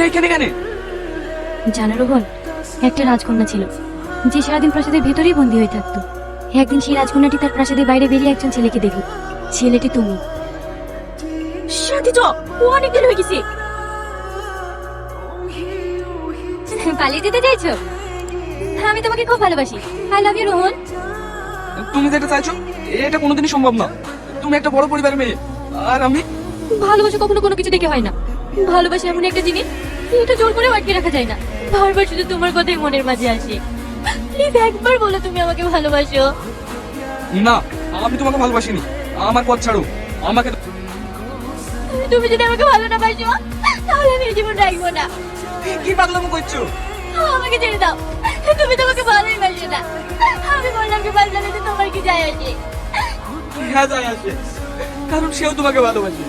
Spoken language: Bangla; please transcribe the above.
এখানে কেন? জানো রোহন, একটা রাজকন্যা ছিল যে সারাদিন প্রাসাদের ভেতরেই বন্দী হয়ে থাকতো। একদিন সেই রাজকন্যাটি তার প্রাসাদের বাইরে বেরিয়ে একজন ছেলেকে দেখল। ছেলেটি তুমি। সাথী চ, ও অনেকদিন হয়ে গেছে। পালিয়ে যেতে চাইছো? আমি তোমাকে খুব ভালোবাসি। I love you Rohan. তুমি যেটা চাইছো এটা কোনোদিনই সম্ভব না। তুমি একটা বড় পরিবারের মেয়ে, আর আমি। ভালোবাসা কখনো কোনো কিছু দেখে হয় না। ভালোবাসা এমন একটা জিনিস, এটা জোর করে আটকে রাখা যায় না। বারবার শুধু তোমার কথাই মনের মাঝে আসে। প্লিজ একবার বলো তুমি আমাকে ভালোবাসো। না, আমি তোমাকে ভালোবাসিনি। আমার পথ ছাড়ো। আমাকে তুমি যদি আমাকে ভালো না বাসো, তাহলে আমি এই জীবন রাখবো না। কি পাগলামো করছো? আমাকে ছেড়ে দাও। তুমি তোমাকে ভালোই বাসো না। আমি বললাম কি বাসলে তোমার কি যায় আসে? হ্যাঁ, যায় আসে, কারণ সেও তোমাকে ভালোবাসে।